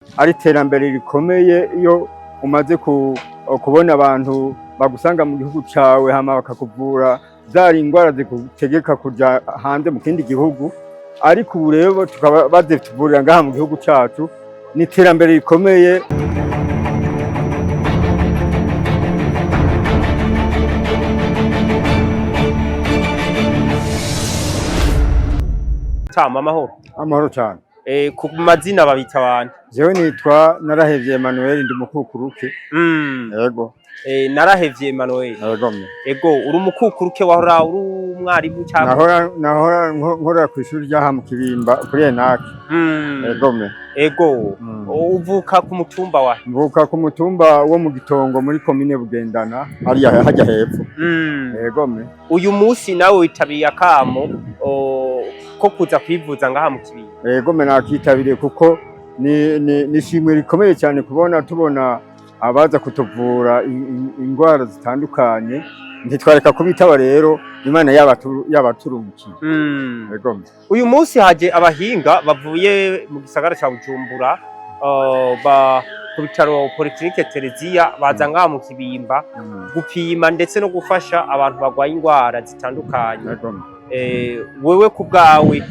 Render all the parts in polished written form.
ari iterambere rikomeye iyo umaze kubona abantu bagusanga mu gihugu cawe hama bakakuvura zari ingwara zigutegeka kuja hanze mu kindi gihugu, ariko ubu rero tukaba bazituvurira ngaha mu gihugu cacu, ni iterambere rikomeye. Tama amahoro. Amahoro cane. Ku mazina babita abantu. Jewe nitwa Narahevye Emmanuel, ndi mukukuruke. Yego. Narahevye Emmanuel. Yego. Ego, uri umukukuruke wahora uri umwarimu cyangwa? Nahora nkorera kw'ishuri ryaha mu Kibimba kuri Enaki. Yego. Ego. Uvuka ku mutumba wa? Mvuka ku mutumba wo mu Gitongo muri komine Bugendana, hariya hajya hepfo. Yego. Uyu munsi nawe witabiye akamo ko kuza kwivuza ngaha mu Kibimba. Yego, nakitabiriye kuko ni ishimwe rikomeye cyane tubona abaza kutuvura ingwara zitandukanye, ntitwareka kubitaba rero, Imana yabaturungikiye. Yego. Uyu munsi haje abahinga bavuye mu gisagara ca Bujumbura ku bitaro Polyclinique Tereziya, baza ngaha mu Kibimba gupima ndetse no gufasha abantu barwaye ingwara zitandukanye. Wewe ku bwawe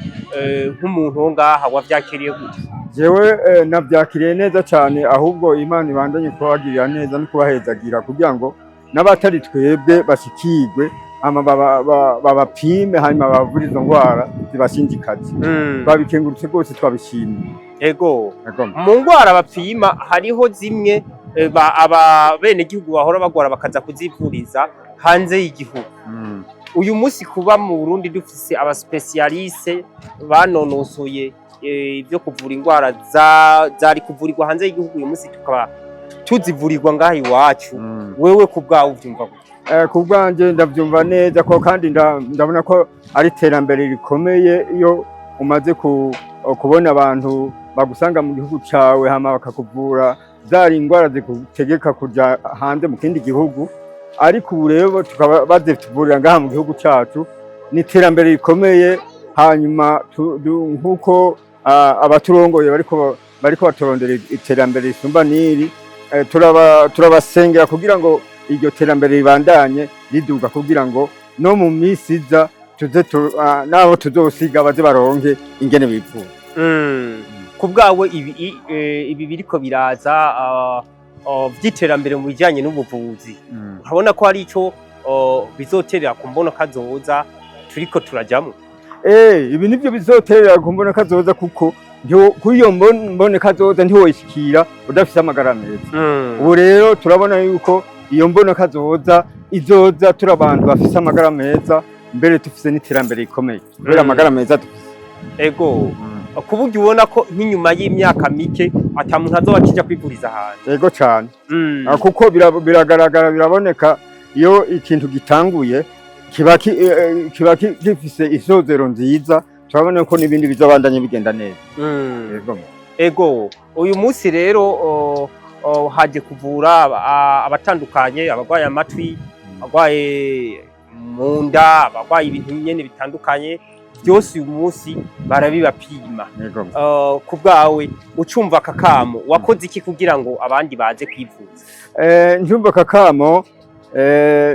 nk'umuntu wo ngaha wavyakiriye gute? Jewe navyakiriye neza cyane, ahubwo Imana ibandanye kubagirira neza no kubahezagira kugira ngo n'abatari twebwe bashikirwe, hama babapime hanyuma bavure izo ngwara zibashindikaje. Babikengurutse rwose, twabishimye. Ego. Mu ngwara bapima hariho zimwe bene gihugu bahora bagwara bakaza kuzivuriza hanze y'igihugu. Uyu munsi kuba mu Burundi dufise aba specialiste banonosoye ibyo kuvura ingwara zari kuvurirwa hanze y'igihugu, uyu munsi tukaba tuzivurirwa ngaha iwacu. Wewe ku bwawe uvyumva gute? Ku bwanje ndavyumva neza ko, kandi ndabona ko ari iterambere rikomeye iyo umaze kubona abantu bagusanga mu gihugu cawe hama bakakuvura zari ingwara zigutegeka kuja hanze mu kindi gihugu, ariko ubu rero tukaba bazituvurira ngaha mu gihugu cacu, ni iterambere rikomeye. Hanyuma nk'uko abaturongoye bariko baturondera iterambere risumba n'iri, turabasengera kugira ngo iryo terambere ribandanye riduga, kugira ngo no mu misi iza nabo tuzosiga baze baronke ingene bivura. Ku bwawe ibi biriko biraza vy'iterambere mu bijanye n'ubuvuzi, urabona ko hari ico bizoterera ku mbono kazoza turiko turajamwo? Ibi nivyo bizoterera ku mbono kazoza, kuko kuri iyo mbone kazoza ntiwoyishikira udafise amagara meza. Ubu rero turabona yuko iyo mbono kazoza izoza turi abantu bafise amagara meza, mbere dufise n'iterambere rikomeye kubera amagara meza dufise. Ego. Ku buryo ubona ko nk'inyuma y'imyaka mike ata muntu azoba akija kwivuriza hanze. Ego cane. Kuko biragaragara, biraboneka iyo ikintu gitanguye kiba gifise isozero nziza, turabona ko n'ibindi bizobandanye bigenda neza. Ego. Uyu munsi rero haje kuvura abatandukanye, abagwaye amatwi, abagwaye mu nda, abagwaye ibintu nyene bitandukanye, byose uyu munsi barabibapima. Ku bwawe ucumva kakamo, wakoze iki kugira ngo abandi baze kwivuza? Njumva kakamo,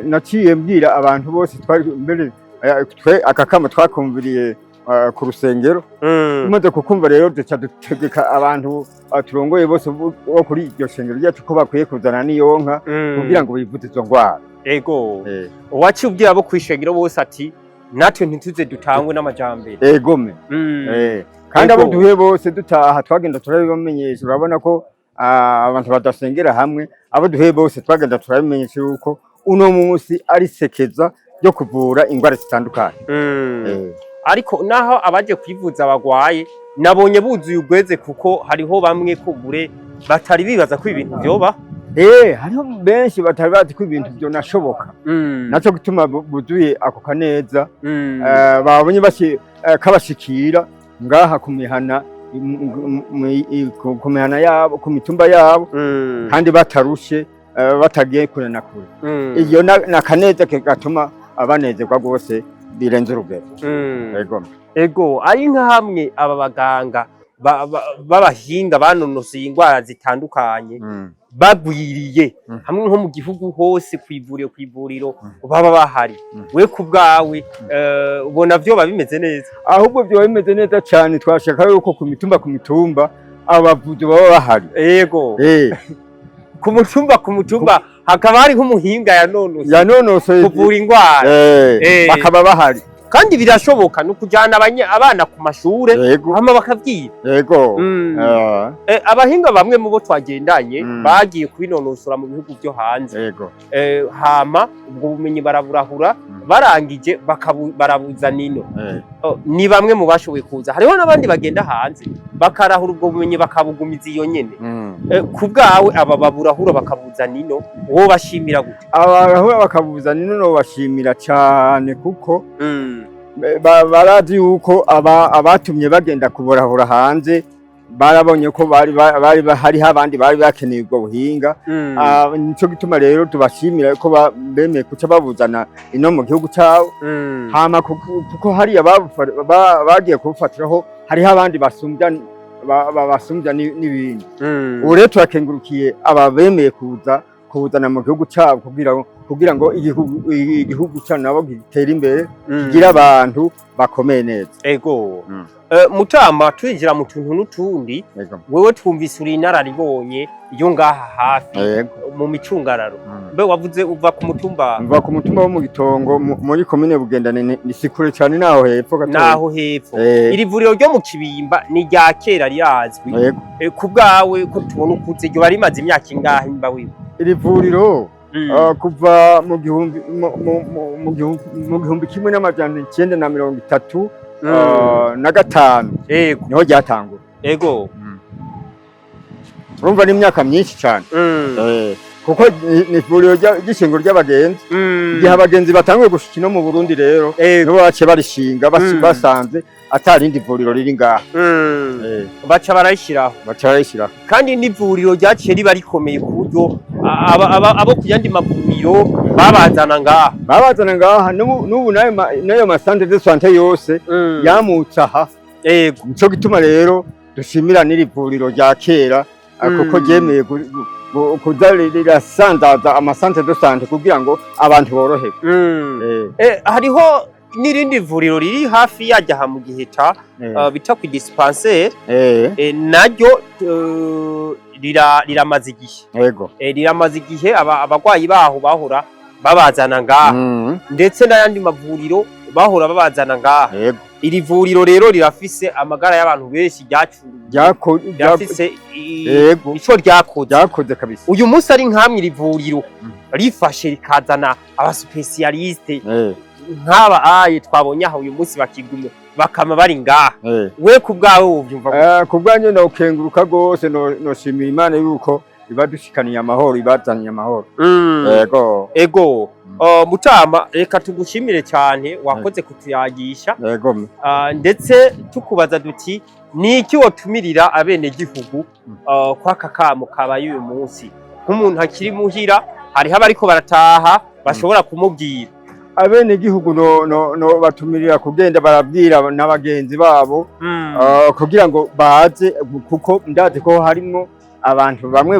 naciye mbwira abantu bose twari mbere, akakamo twakumviriye ku rusengero. Tumaze kukumva rero duca dutegeka abantu turongoye bose bo kuri iryo shengero ryacu ko bakwiye kuzana n'iyonka kugira ngo bivuze izo ngwara. Ego. Waciye ubwira abo kwishengero bose ati natwe ntituze dutangwe n'amajambere. Egome. Kandi abo duhuye bose dutaha twagenda turabibamenyesha. Urabona ko abantu badasengera hamwe, abo duhuye bose twagenda turabimenyesha yuko uno munsi ari sekeza ryo kuvura ingwara zitandukanye. Ariko naho abaje kwivuza bagwaye nabonye buzuye ugweze, kuko hariho bamwe kubure batari bibaza ko ibintu vyoba. Hariho benshi batari bazi ko ibintu byo nashoboka. Naco gituma buzuye ako kaneza, babonye kabashikira ngaha kumihana yabo, ku mitumba yabo, kandi batarushe, batagiye kure na kure. Iyo nakaneza gatuma abanezerwa rwose birenze urugero. Ego, ari nka hamwe aba baganga b'abahinga banonosoye indwara zitandukanye bagwiriye hamwe nko mu gihugu hose kw'ivuriro baba bahari. We ku bwawe ubona vyoba bimeze neza? Ahubwo vyoba bimeze neza cane, twashaka yuko ku mitumba abavuzi baba bahari. Yego. Ku mutumba hakaba hari nk'umuhinga yanonosoye kuvura indwara bakaba bahari, kandi birashoboka no kujana abana ku mashure hama bakavyiga. Yego. Abahinga bamwe mu bo twagendanye bagiye kubinonosora mu bihugu vyo hanze, hama ubwo bumenyi baraburahura, barangije barabuza nino. Ni bamwe mu bashoboye kuza, hariho n'abandi bagenda hanze bakarahura ubwo bumenyi bakabugumiza iyo nyene. Ku bwawe aba baburahura bakabuza nino wowe bashimira gute? Abarahura bakabuza nino no bashimira cyane, kuko barazi yuko abatumye bagenda kuburahura hanze barabonye ko hariho abandi bari bakeneye ubwo buhinga. Nico gituma rero tubashimira ko bemeye kuca babuzana ino mu gihugu cyawo, hama kuko hariya bagiye kubufatiraho hariho abandi basumbya n'ibindi. Ubu rero turakengurukiye aba bemeye kuzana mu gihugu cyabo kugira ngo igihugu cyacu nabo gitere imbere, kigira abantu bakomeye neza. Ego. Mutama, twinjira mu tuntu n'utundi, wewe twumvise uri inararibonye iyo ngaha hafi mu micungararo. Mbe wavuze uva ku mutumba? Mva ku mutumba wo mu Gitongo muri komine Bugendana, ni sikure cyane naho hepfo gato. Naho hepfo. Iri vuriro ryo mu Kibimba ni rya kera rirazwi. Ku bwawe ko tubona ukuze ryo barimaze imyaka ingahe mba wiwe? Iri vuriro kuva mu gihumbi 1935 niho ryatangura. Ego. Urumva n'imyaka myinshi cyane. Kuko ni vuriro ry'ishingo ry'abagenzi. Igihe abagenzi batanguye gushika no mu Burundi rero nibo bace barishinga basanze atarindi vuriro riri ngaha. Baca barayishiraho. Kandi ni vuriro ryaciye riba rikomeye ku buryo abo kuyandi mavuriro babazana ngaha n'ubu nayo masantre de santé yose yamutsa aha. Nico gituma rero dushimira n'iri vuriro rya kera kuko ryemeye kuza rirasandaza amasantre de santé kugira ngo abantu boroherwe. Hariho n'irindi vuriro riri hafi yajya mu Giheta bita ku dispensaire, naryo riramaze igihe. Riramaze igihe abagwayi baho bahora babazana ngaha, ndetse n'ayandi mavuriro bahora babazana ngaha. Iri vuriro rero rirafise amagara y'abantu benshi ryafise ico ryakoze kabisa. Uyu munsi ari nkamwe iri vuriro rifashe rikazana abasupecialiste nk'aba twabonye aho uyu munsi bakigumye bakama bari ngaha. We ku bwawe uvyumva? Ku bwanje ndakenguruka gose, noshimira Imana yuko ibadushikaniye amahoro, ibazaniye amahoro. Ego. Mutama, reka tugushimire cyane, wakoze kutuyagisha. Ndetse tukubaza duti niki wotumirira abene gihugu kwaka kamo kabaye uyu munsi, nk'umuntu akiri muhira hariho abariko barataha bashobora kumubwira? Abene gihugu no batumirira kugenda barabwira n'abagenzi babo kugira ngo baze, kuko ndazi ko harimo abantu bamwe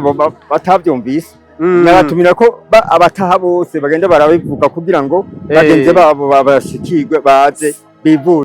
batavyumvise. Naratumira ko abataha bose bagenda barabivuga kugira ngo bagenzi babo babashikirwe baze bivuze.